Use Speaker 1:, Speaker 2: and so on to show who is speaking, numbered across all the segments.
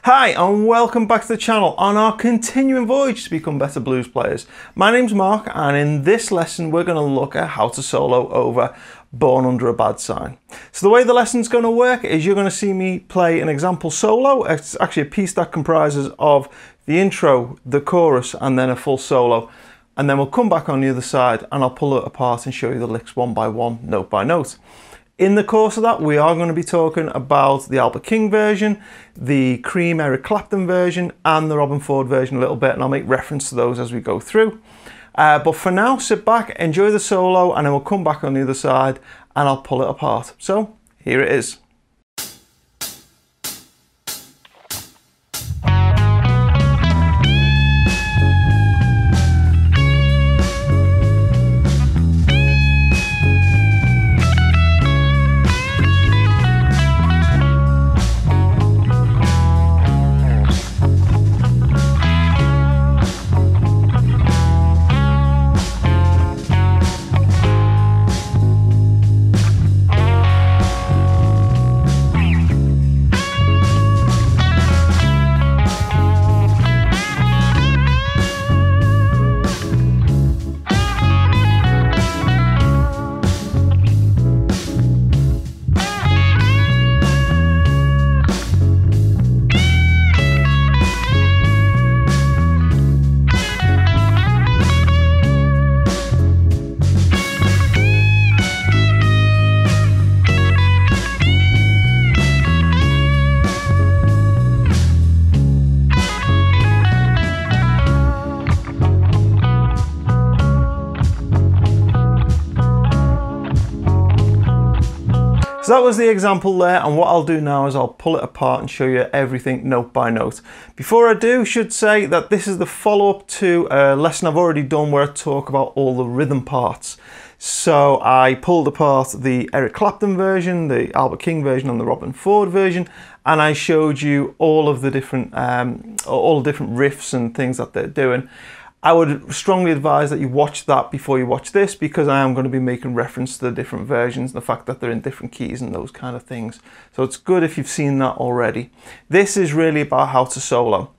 Speaker 1: Hi and welcome back to the channel on our continuing voyage to become better blues players. My name's Mark and in this lesson we're going to look at how to solo over Born Under a Bad Sign. So the way the lesson's going to work is you're going to see me play an example solo. It's actually a piece that comprises of the intro, the chorus and then a full solo. And then we'll come back on the other side and I'll pull it apart and show you the licks one by one, note by note. In the course of that, we are going to be talking about the Albert King version, the Cream Eric Clapton version, and the Robben Ford version a little bit, and I'll make reference to those as we go through. But for now, sit back, enjoy the solo, and then we'll come back on the other side, and I'll pull it apart. So, here it is. So that was the example there, and what I'll do now is I'll pull it apart and show you everything note by note. Before I do, I should say that this is the follow-up to a lesson I've already done where I talk about all the rhythm parts. So I pulled apart the Eric Clapton version, the Albert King version and the Robben Ford version, and I showed you all of the different riffs and things that they're doing. I would strongly advise that you watch that before you watch this, because I am going to be making reference to the different versions, the fact that they're in different keys and those kind of things. So it's good if you've seen that already. This is really about how to solo.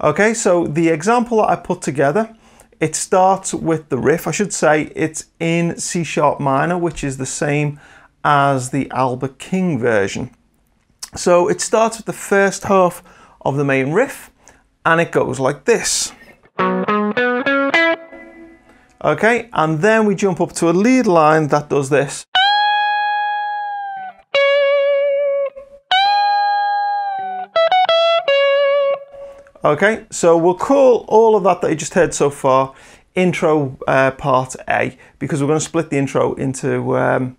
Speaker 1: Okay, so the example that I put together, it starts with the riff. I should say it's in C sharp minor, which is the same as the Albert King version. So it starts with the first half of the main riff and it goes like this. Okay, and then we jump up to a lead line that does this. Okay, so we'll call all of that you just heard so far intro part A, because we're going to split the intro into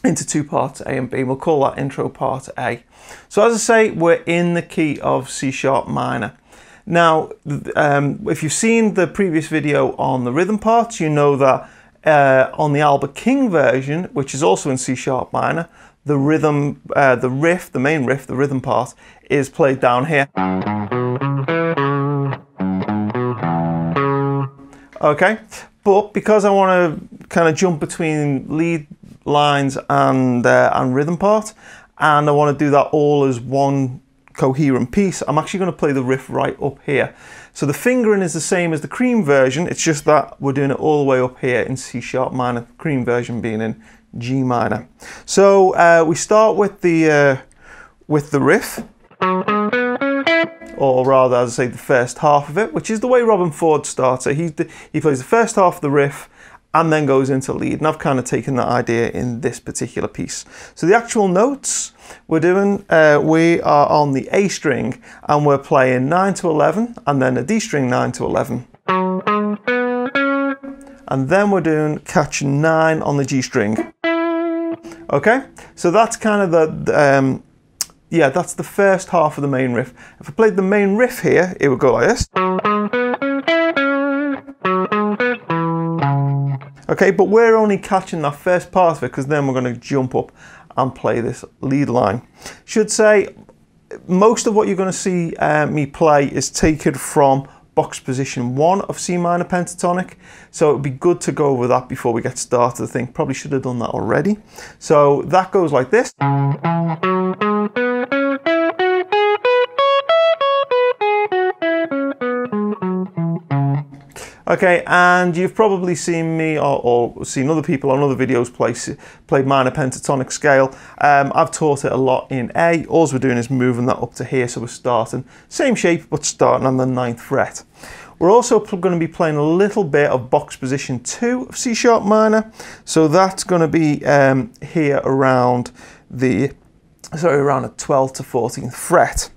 Speaker 1: two parts, A and B. We'll call that intro part A. So as I say, we're in the key of C sharp minor. Now, if you've seen the previous video on the rhythm parts, you know that on the Albert King version, which is also in C sharp minor, the rhythm, the main riff, the rhythm part, is played down here. Okay, but because I want to kind of jump between lead lines and rhythm part, and I want to do that all as one coherent piece, I'm actually going to play the riff right up here. So the fingering is the same as the Cream version, it's just that we're doing it all the way up here in C sharp minor, Cream version being in G minor. So we start with the riff, or rather, as I say, the first half of it, which is the way Robben Ford starts it. He plays the first half of the riff and then goes into lead, and I've kind of taken that idea in this particular piece. So the actual notes we're doing, we are on the A string and we're playing 9 to 11 and then a D string 9 to 11. And then we're doing catch 9 on the G string. Okay, so that's kind of that's the first half of the main riff. If I played the main riff here, it would go like this. Okay, but we're only catching that first part of it because then we're going to jump up and play this lead line. Should say most of what you're going to see me play is taken from box position 1 of C minor pentatonic, so it would be good to go over that before we get started. I think probably should have done that already. So that goes like this. Okay, and you've probably seen me or seen other people on other videos play minor pentatonic scale. I've taught it a lot in A. All we're doing is moving that up to here, so we're starting same shape but starting on the 9th fret. We're also going to be playing a little bit of box position 2 of C sharp minor, so that's going to be here around the around the 12th to 14th fret.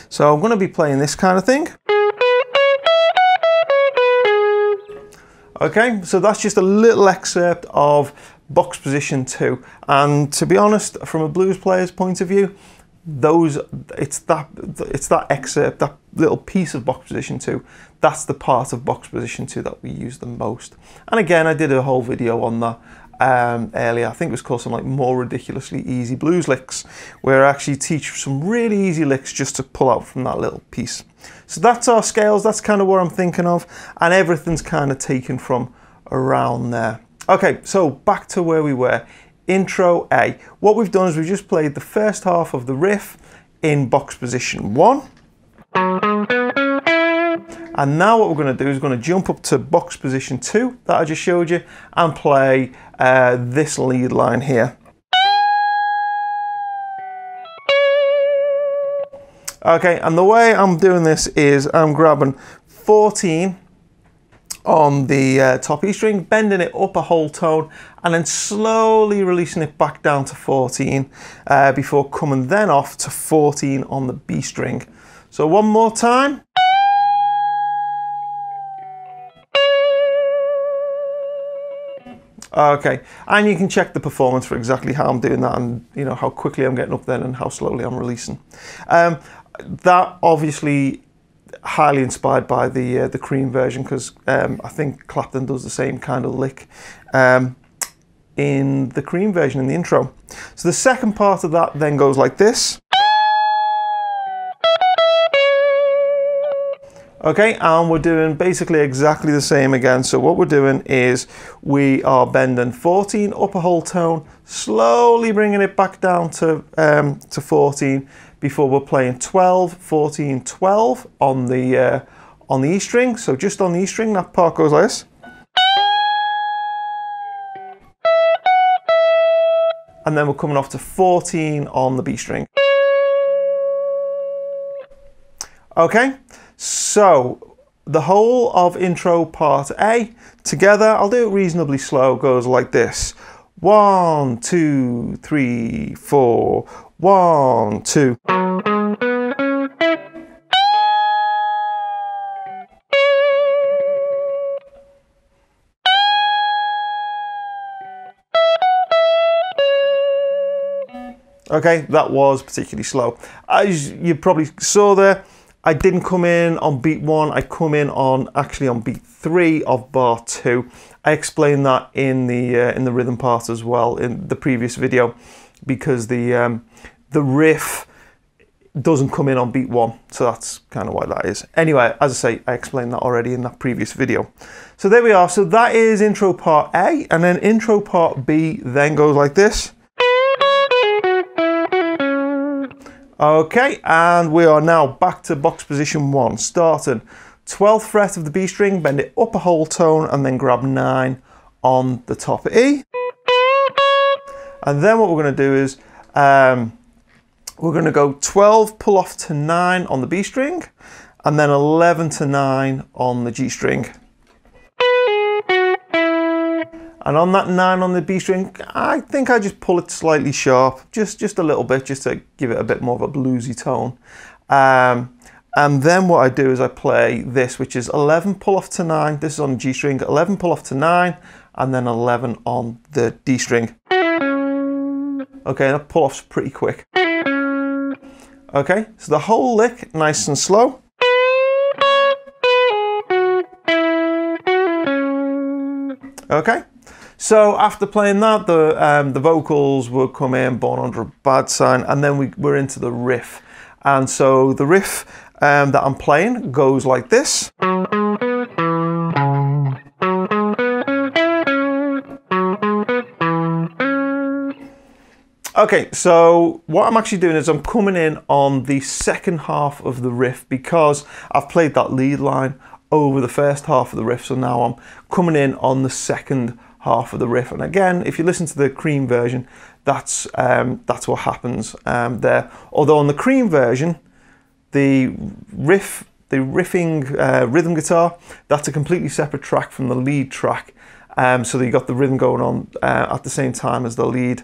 Speaker 1: So I'm going to be playing this kind of thing. Okay, so that's just a little excerpt of box position 2, and to be honest, from a blues player's point of view, it's that excerpt, that little piece of box position 2, that's the part of box position 2 that we use the most. And again, I did a whole video on that earlier. I think it was called something like More Ridiculously Easy Blues Licks, where I actually teach some really easy licks just to pull out from that little piece. So that's our scales, that's kind of what I'm thinking of, and everything's kind of taken from around there. Okay, so back to where we were. Intro A. What we've done is we've just played the first half of the riff in box position 1. And now what we're going to do is we're going to jump up to box position 2 that I just showed you and play this lead line here. Okay, and the way I'm doing this is I'm grabbing 14 on the top E string, bending it up a whole tone, and then slowly releasing it back down to 14 before coming then off to 14 on the B string. So one more time. Okay, and you can check the performance for exactly how I'm doing that, and you know how quickly I'm getting up there and how slowly I'm releasing. That obviously highly inspired by the Cream version, because I think Clapton does the same kind of lick in the Cream version in the intro. So the second part of that then goes like this. Okay, and we're doing basically exactly the same again. So what we're doing is we are bending 14 up a whole tone, slowly bringing it back down to 14 before we're playing 12, 14, 12 on the E string. So just on the E string, that part goes like this. And then we're coming off to 14 on the B string. Okay. So the whole of intro part A together, I'll do it reasonably slow, goes like this. 1, 2, 3, 4, 1, 2. Okay, that was particularly slow. As you probably saw there, I didn't come in on beat 1, I come in actually on beat 3 of bar 2. I explained that in the rhythm part as well in the previous video, because the riff doesn't come in on beat 1, so that's kind of why that is. Anyway, as I say, I explained that already in that previous video. So there we are, so that is intro part A, and then intro part B then goes like this. Okay, and we are now back to box position 1, starting 12th fret of the B string, bend it up a whole tone, and then grab 9 on the top of E. And then what we're going to do is we're going to go 12 pull off to 9 on the B string, and then 11 to 9 on the G string. And on that 9 on the B string, I think I just pull it slightly sharp, just a little bit, just to give it a bit more of a bluesy tone. And then what I do is I play this, which is 11 pull off to 9. This is on the G string, 11 pull off to 9, and then 11 on the D string. Okay, that pull off's pretty quick. Okay, so the whole lick, nice and slow. Okay. So after playing that, the vocals will come in, Born Under a Bad Sign, and then we're into the riff. And so the riff that I'm playing goes like this. Okay, so what I'm actually doing is I'm coming in on the second half of the riff, because I've played that lead line over the first half of the riff, so now I'm coming in on the second half of the riff. And again, if you listen to the Cream version, that's what happens there. Although on the Cream version, the riffing rhythm guitar, that's a completely separate track from the lead track, so that you got the rhythm going on at the same time as the lead.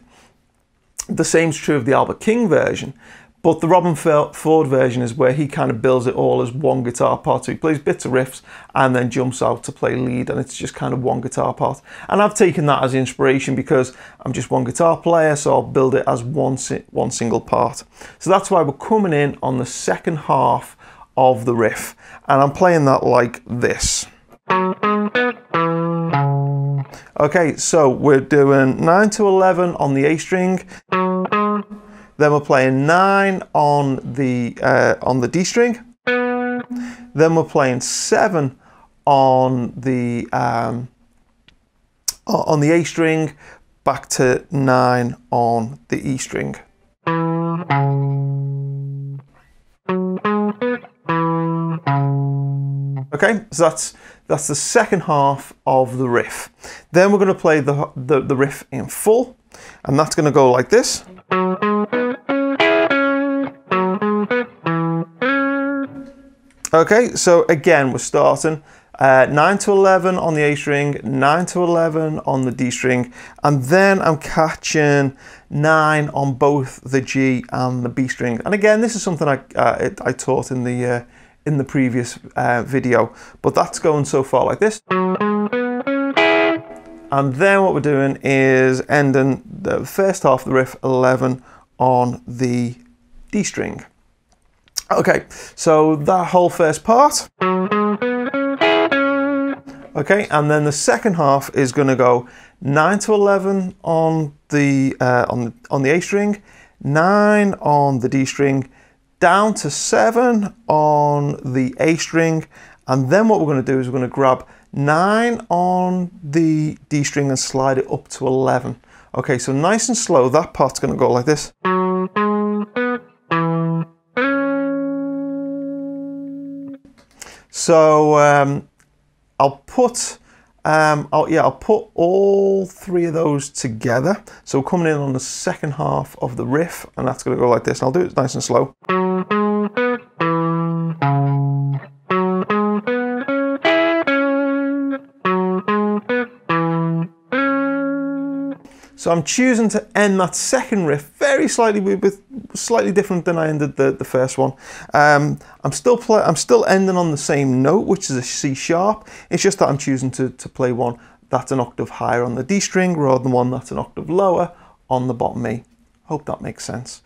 Speaker 1: The same's true of the Albert King version, but the Robin Ford version is where he kind of builds it all as one guitar part. So he plays bits of riffs and then jumps out to play lead, and it's just kind of one guitar part. And I've taken that as inspiration because I'm just one guitar player, so I'll build it as one single part. So that's why we're coming in on the second half of the riff, and I'm playing that like this. Okay, so we're doing 9 to 11 on the A string, then we're playing 9 on the D string, then we're playing 7 on the A string, back to 9 on the E string. Okay, so that's the second half of the riff. Then we're going to play the riff in full, and that's going to go like this. Okay, so again, we're starting 9 to 11 on the A string, 9 to 11 on the D string, and then I'm catching 9 on both the G and the B string. And again, this is something I taught in the previous video, but that's going so far like this. And then what we're doing is ending the first half of the riff 11 on the D string. Okay, so that whole first part. Okay, and then the second half is going to go 9 to 11 on the A string, 9 on the D string, down to 7 on the A string, and then what we're going to do is we're going to grab 9 on the D string and slide it up to 11. Okay, so nice and slow, that part's going to go like this. So I'll put all three of those together. So coming in on the second half of the riff, and that's going to go like this. And I'll do it nice and slow. So I'm choosing to end that second riff very slightly different than I ended the first one. I'm still ending on the same note, which is a C sharp. It's just that I'm choosing to play one that's an octave higher on the D string rather than one that's an octave lower on the bottom E. Hope that makes sense.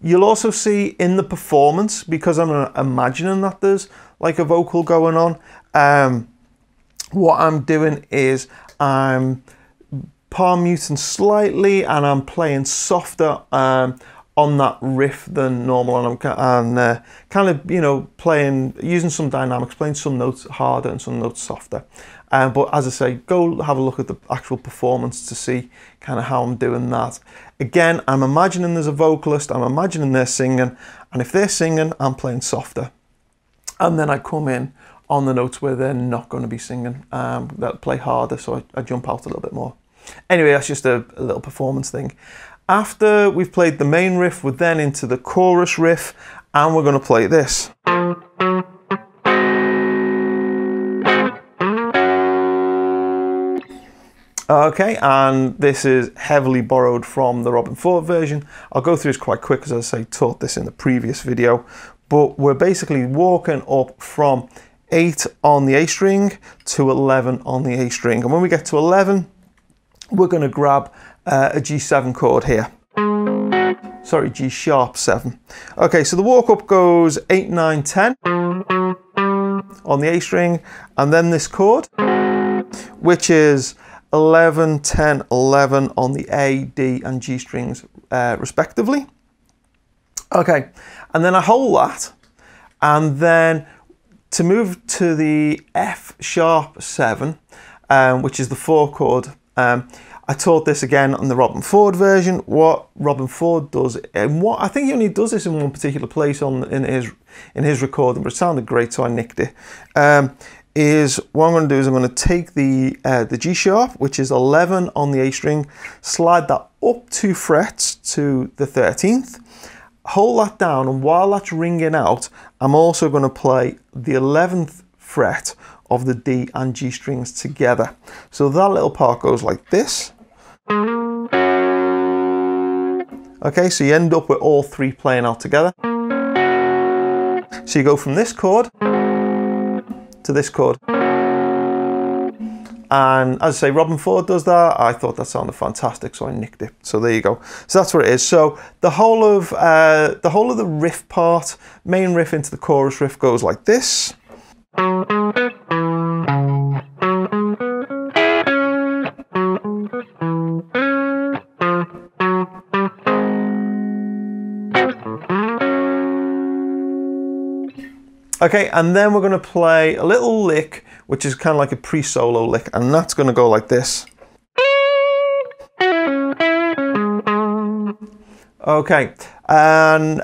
Speaker 1: You'll also see in the performance, because I'm imagining that there's like a vocal going on, what I'm doing is I'm palm muting slightly, and I'm playing softer on that riff than normal, and I'm kind of, you know, using some dynamics, playing some notes harder and some notes softer. But as I say, go have a look at the actual performance to see kind of how I'm doing that. Again, I'm imagining there's a vocalist, I'm imagining they're singing, and if they're singing, I'm playing softer. And then I come in on the notes where they're not going to be singing, they'll play harder, so I jump out a little bit more. Anyway, that's just a little performance thing. After we've played the main riff, we're then into the chorus riff, and we're going to play this. Okay, and this is heavily borrowed from the Robin Ford version. I'll go through this quite quick, as I say, taught this in the previous video, but we're basically walking up from 8 on the A string to 11 on the A string, and when we get to 11, we're going to grab a G7 chord here. Sorry, G sharp 7. Okay, so the walk up goes 8, 9, 10 on the A string, and then this chord, which is 11, 10, 11 on the A, D, and G strings respectively. Okay, and then I hold that, and then to move to the F sharp 7, which is the 4 chord, I taught this again on the Robin Ford version. What Robin Ford does, and what I think he only does this in one particular place in his recording, but it sounded great, so I nicked it. Is what I'm going to do is I'm going to take the G sharp, which is 11 on the A string, slide that up 2 frets to the 13th, hold that down, and while that's ringing out, I'm also going to play the 11th fret of the D and G strings together. So that little part goes like this. Okay, so you end up with all 3 playing out together. So you go from this chord to this chord. And as I say, Robin Ford does that. I thought that sounded fantastic, so I nicked it. So there you go. So that's what it is. So the whole of the riff part, main riff into the chorus riff, goes like this. Okay, and then we're going to play a little lick, which is kind of like a pre-solo lick, and that's going to go like this. Okay, and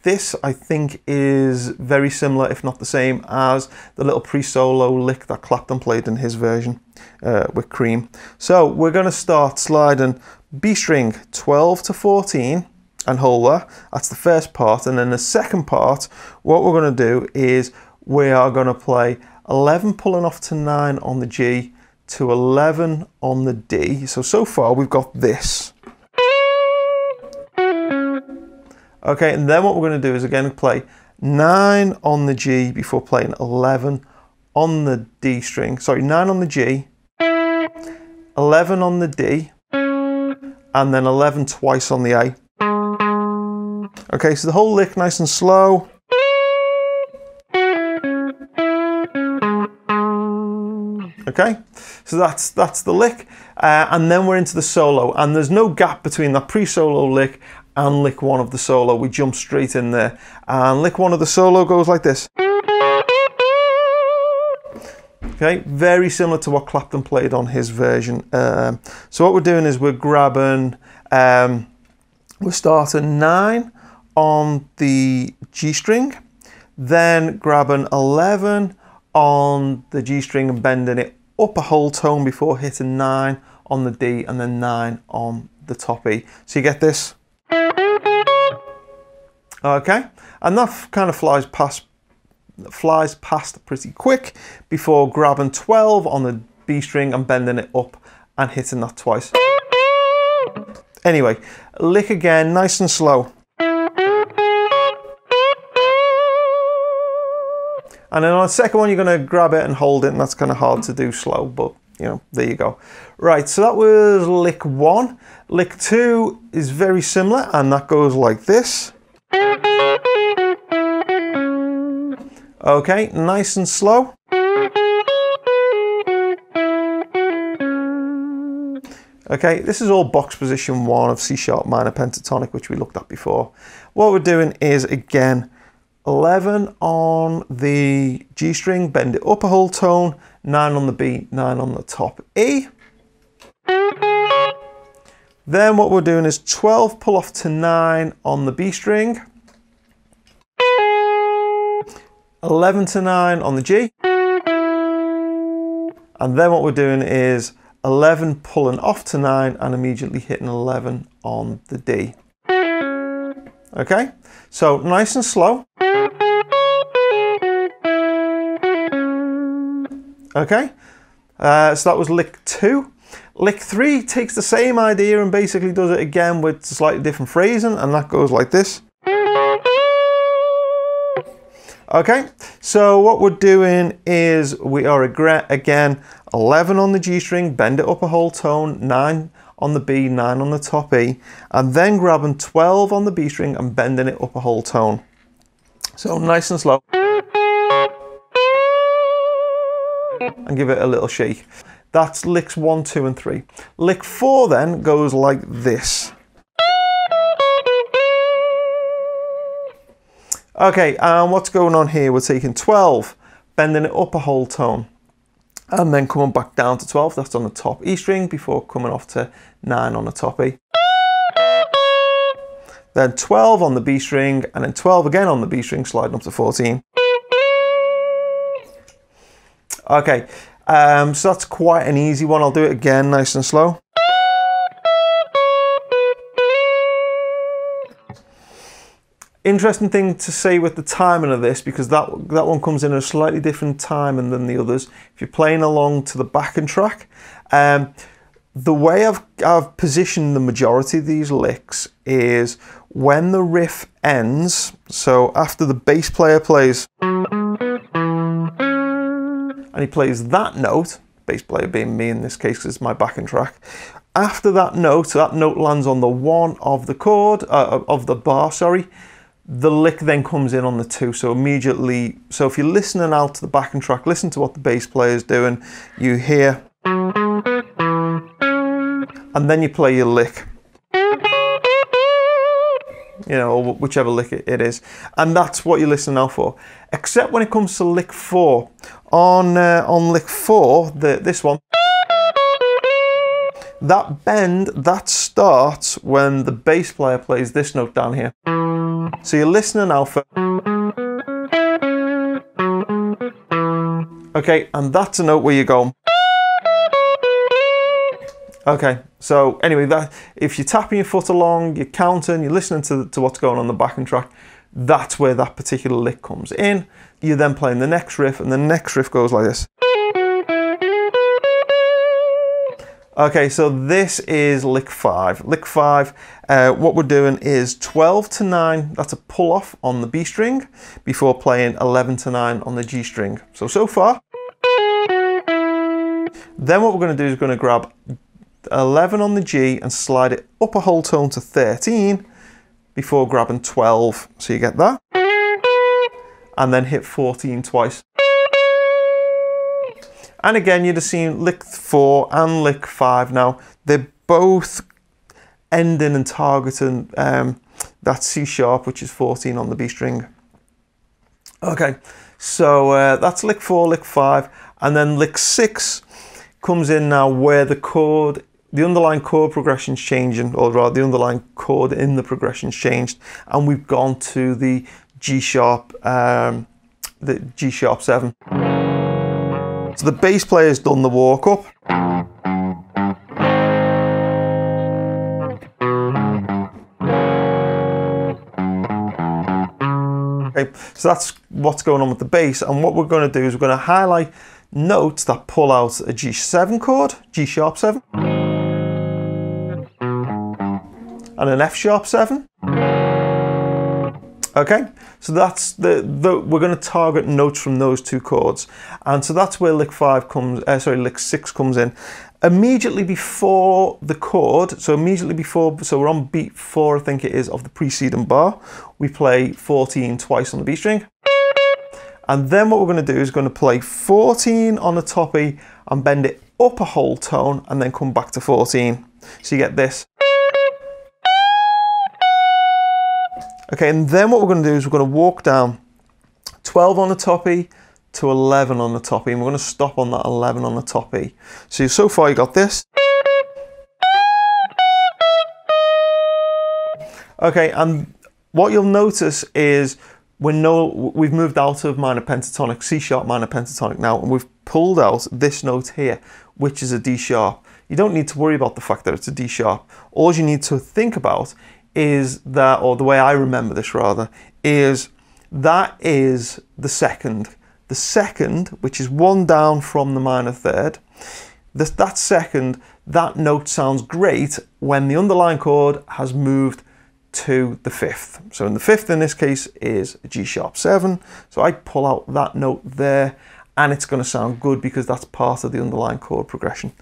Speaker 1: this I think is very similar, if not the same, as the little pre-solo lick that Clapton played in his version with Cream. So we're going to start sliding B string 12 to 14 and hold that. That's the first part, and then the second part, what we're going to do is we are going to play 11 pulling off to 9 on the G to 11 on the D. So far we've got this. Okay, and then what we're going to do is again play 9 on the G before playing 11 on the D string. Sorry, 9 on the G, 11 on the D, and then 11 twice on the A. Okay, so the whole lick nice and slow. Okay, so that's the lick, and then we're into the solo, and there's no gap between that pre-solo lick and lick 1 of the solo. We jump straight in there, and lick 1 of the solo goes like this. Okay, very similar to what Clapton played on his version. So what we're doing is we're grabbing, we're starting 9 on the G string, then grabbing 11 on the G string and bending it up a whole tone before hitting 9 on the D and then 9 on the top E. So you get this. Okay, and that kind of flies past pretty quick before grabbing 12 on the B string and bending it up and hitting that twice. Anyway, lick again, nice and slow. And then on the second one, you're going to grab it and hold it, and that's kind of hard to do slow, but you know, there you go. Right, so that was lick 1. Lick 2 is very similar, and that goes like this. Okay, nice and slow. Okay, this is all box position 1 of C sharp minor pentatonic, which we looked at before. What we're doing is, again, 11 on the G string, bend it up a whole tone, 9 on the B, 9 on the top E. Then what we're doing is 12 pull off to 9 on the B string, 11 to 9 on the G, and then what we're doing is 11 pulling off to 9 and immediately hitting 11 on the D. Okay, so nice and slow. Okay, so that was lick 2. Lick 3 takes the same idea and basically does it again with slightly different phrasing, and that goes like this. Okay, so what we're doing is we are again 11 on the G string, bend it up a whole tone, 9 on the B, 9 on the top E, and then grabbing 12 on the B string and bending it up a whole tone. So nice and slow. And give it a little shake. That's licks 1, 2, and 3. Lick 4 then goes like this. Okay, and what's going on here? We're taking 12, bending it up a whole tone. and then coming back down to 12, that's on the top E string, before coming off to 9 on the top E. Then 12 on the B string, and then 12 again on the B string, sliding up to 14. Okay, so that's quite an easy one. I'll do it again nice and slow. Interesting thing to say with the timing of this, because that one comes in at a slightly different timing than the others. If you're playing along to the backing track, the way I've positioned the majority of these licks is when the riff ends, so after the bass player plays, and he plays that note, bass player being me in this case because it's my backing track, after that note lands on the 1 of the chord, of the bar, sorry, the lick then comes in on the 2, so immediately, so if you're listening out to the backing track, listen to what the bass player is doing, you hear, and then you play your lick, you know, or whichever lick it is, and that's what you're listening out for. Except when it comes to lick 4, on lick 4, this one, that bend, that starts when the bass player plays this note down here. So you're listening out for, okay, and that's a note where you go. Okay, so anyway, that if you're tapping your foot along, you're counting, you're listening to what's going on the backing track, that's where that particular lick comes in. You're then playing the next riff, and the next riff goes like this. Okay, so this is lick 5. Lick 5, what we're doing is 12 to 9, that's a pull off on the B string, before playing 11 to 9 on the G string. So far. Then what we're going to do is we're going to grab 11 on the G and slide it up a whole tone to 13 before grabbing 12, so you get that, and then hit 14 twice. And again, you'd have seen lick 4 and lick 5 now, they're both ending and targeting that C sharp, which is 14 on the B string. Okay, so that's lick 4, lick 5, and then lick 6 comes in now where the underlying chord progression's changing, or rather the underlying chord in the progression's changed, and we've gone to the G sharp 7. So the bass player's done the walk up. Okay, so that's what's going on with the bass, and what we're going to do is we're going to highlight notes that pull out a G7 chord, G sharp 7, and an F sharp 7. Okay, so that's we're going to target notes from those two chords, and so that's where lick 6 comes in. Immediately before the chord, so we're on beat 4, I think it is, of the preceding bar, we play 14 twice on the B string. And then what we're going to do is going to play 14 on the top E and bend it up a whole tone and then come back to 14. So you get this. Okay, and then what we're going to do is we're going to walk down 12 on the top E to 11 on the top E, and we're going to stop on that 11 on the top E. So far you got this. Okay, and what you'll notice is we've moved out of minor pentatonic, C sharp minor pentatonic now, and we've pulled out this note here, which is a D sharp. You don't need to worry about the fact that it's a D sharp. All you need to think about is that, or the way I remember this rather, is that is the second. The second, which is 1 down from the minor third, that second, that note sounds great when the underlying chord has moved to the 5th. So in the 5th in this case is a G sharp 7. So I pull out that note there and it's going to sound good because that's part of the underlying chord progression.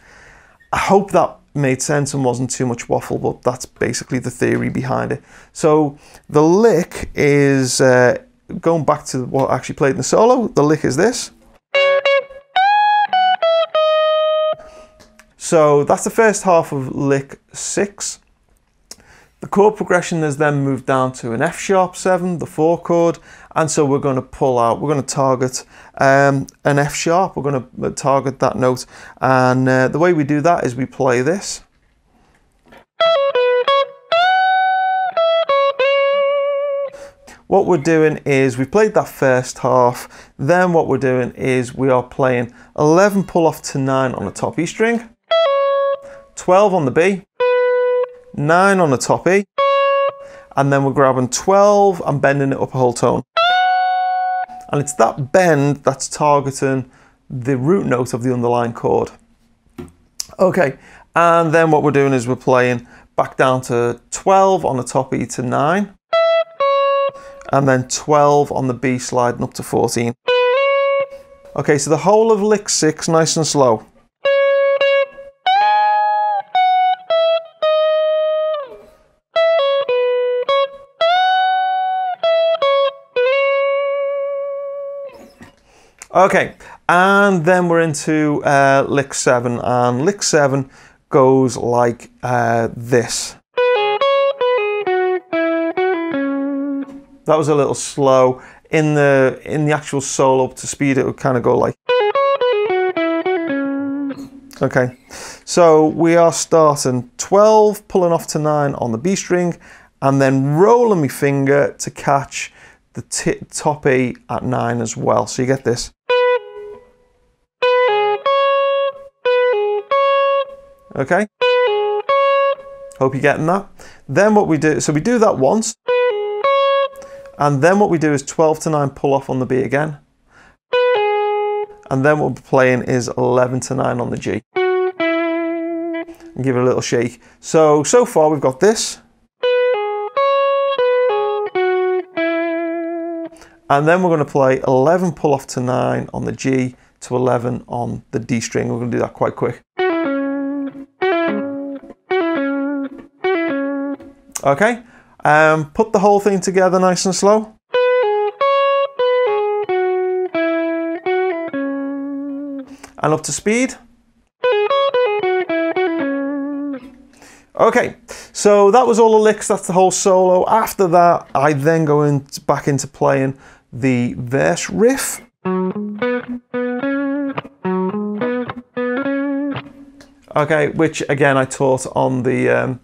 Speaker 1: I hope that made sense and wasn't too much waffle, but that's basically the theory behind it. So the lick is, going back to what I actually played in the solo, the lick is this. So that's the first half of lick 6. The chord progression has then moved down to an F sharp 7, the 4 chord, and so we're going to pull out, we're going to target an F sharp, we're going to target that note, and the way we do that is we play this. What we're doing is we played that first half, then what we're doing is we are playing 11 pull off to 9 on the top E string, 12 on the B, 9 on the top E, and then we're grabbing 12 and bending it up a whole tone. And it's that bend that's targeting the root note of the underlying chord. Okay, and then what we're doing is we're playing back down to 12 on the top E to 9, and then 12 on the B sliding up to 14. Okay, so the whole of lick 6, nice and slow. Okay, and then we're into lick 7, and lick 7 goes like this. That was a little slow. In the actual solo to speed, it would kind of go like. Okay, so we are starting 12, pulling off to 9 on the B string, and then rolling my finger to catch the top E at 9 as well. So you get this. Okay, hope you're getting that. Then what we do, so we do that once, and then what we do is 12 to 9 pull off on the B again, and then what we're playing is 11 to 9 on the G, and give it a little shake. So far we've got this, and then we're going to play 11 pull off to 9 on the G to 11 on the D string. We're going to do that quite quick. Okay, put the whole thing together nice and slow. And up to speed. Okay, so that was all the licks, that's the whole solo. After that, I then go back into playing the verse riff. Okay, which again I taught on the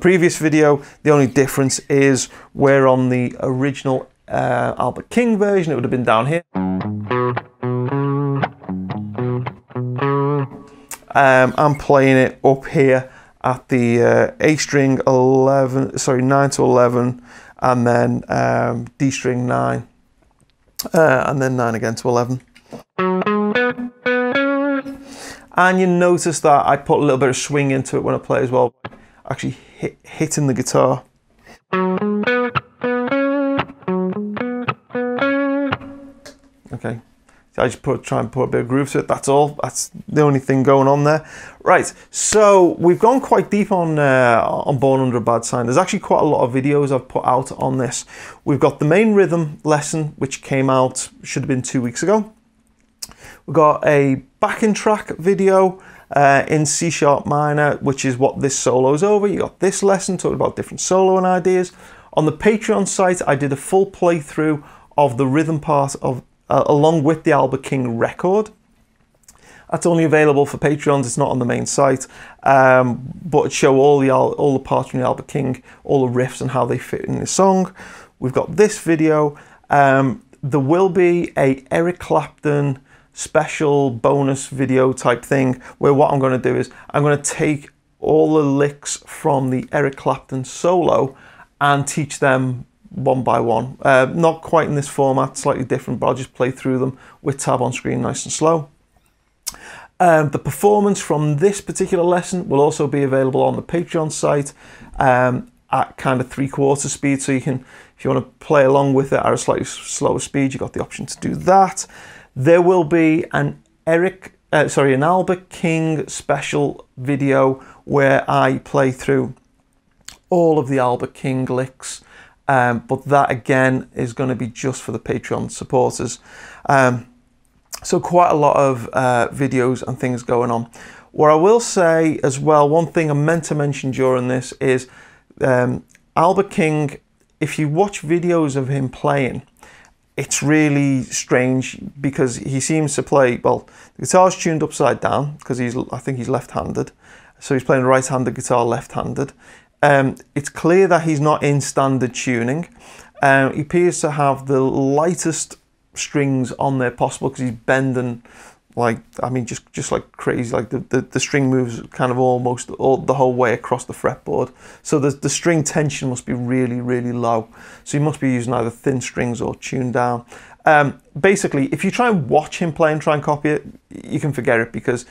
Speaker 1: previous video. The only difference is we're on the original Albert King version. It would have been down here. I'm playing it up here at the A string 9 to 11, and then D string 9, and then 9 again to 11. And you notice that I put a little bit of swing into it when I play as well, actually hitting the guitar. Okay, so I just try and put a bit of groove to it, that's all. That's the only thing going on there. Right, so we've gone quite deep on Born Under a Bad Sign. There's actually quite a lot of videos I've put out on this. We've got the main rhythm lesson, which came out, should have been 2 weeks ago. We've got a backing track video in C sharp minor, which is what this solo is over. You got this lesson talking about different soloing ideas. On the Patreon site, I did a full playthrough of the rhythm part of along with the Albert King record. That's only available for Patreons, it's not on the main site, but it shows all the parts from the Albert King, all the riffs and how they fit in the song. We've got this video. There will be a Eric Clapton special bonus video type thing, where what I'm going to do is I'm going to take all the licks from the Eric Clapton solo and teach them one by one. Not quite in this format, slightly different, but I'll just play through them with tab on screen nice and slow. The performance from this particular lesson will also be available on the Patreon site at kind of 3/4 speed, so you can, if you want to play along with it at a slightly slower speed, you've got the option to do that. There will be an Albert King special video where I play through all of the Albert King licks, but that again is going to be just for the Patreon supporters. So quite a lot of videos and things going on. What I will say as well, one thing I meant to mention during this is Albert King, if you watch videos of him playing, it's really strange because he seems to play, well, the guitar's tuned upside down because I think he's left-handed. So he's playing right-handed guitar left-handed. It's clear that he's not in standard tuning. He appears to have the lightest strings on there possible because he's bending like, I mean, just like crazy. Like the string moves kind of almost the whole way across the fretboard. So the string tension must be really, really low. So he must be using either thin strings or tuned down. Basically, if you try and watch him play and try and copy it, you can forget it because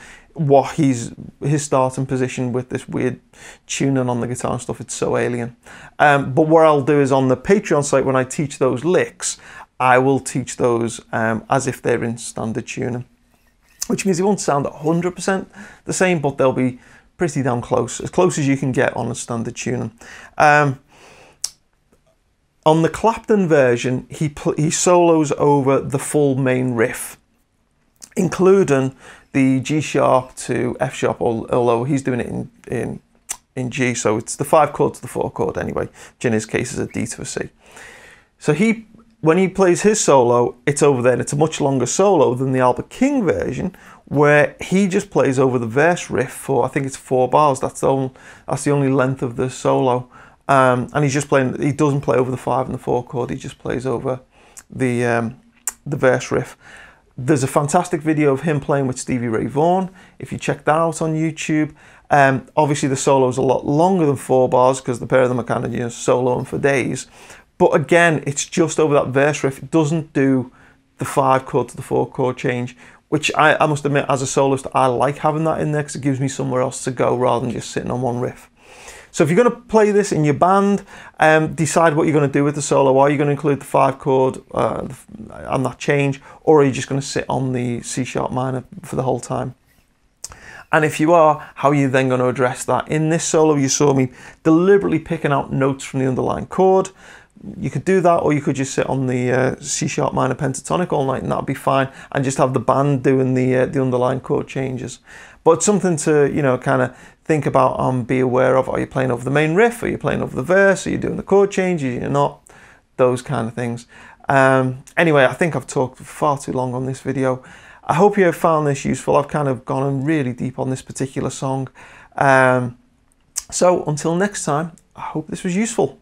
Speaker 1: his starting position with this weird tuning on the guitar and stuff, it's so alien. But what I'll do is on the Patreon site, when I teach those licks, I will teach those as if they're in standard tuning, which means it won't sound 100% the same, but they'll be pretty damn close as you can get on a standard tuning. On the Clapton version, he solos over the full main riff, including the G sharp to F sharp, although he's doing it in G, so it's the 5 chord to the 4 chord anyway, which in his case is a D to a C. So when he plays his solo, it's over there, and it's a much longer solo than the Albert King version, where he just plays over the verse riff for, I think it's 4 bars. That's the only length of the solo. And he's just playing, he doesn't play over the 5 and the 4 chord, he just plays over the verse riff. There's a fantastic video of him playing with Stevie Ray Vaughan, if you check that out on YouTube. Obviously the solo's a lot longer than 4 bars because the pair of them are kind of, soloing for days. But again, it's just over that verse riff. It doesn't do the 5 chord to the 4 chord change, which I must admit, as a soloist, I like having that in there because it gives me somewhere else to go rather than just sitting on one riff. So if you're going to play this in your band, decide what you're going to do with the solo. Are you going to include the 5 chord and that change, or are you just going to sit on the C sharp minor for the whole time? And if you are, how are you then going to address that? In this solo, you saw me deliberately picking out notes from the underlying chord. You could do that, or you could just sit on the C sharp minor pentatonic all night and that'd be fine, and just have the band doing the underlying chord changes. But it's something to, kind of think about and be aware of. Are you playing over the main riff? Are you playing over the verse? Are you doing the chord changes? You're not. Those kind of things. Anyway, I think I've talked far too long on this video. I hope you have found this useful. I've kind of gone in really deep on this particular song. So until next time, I hope this was useful.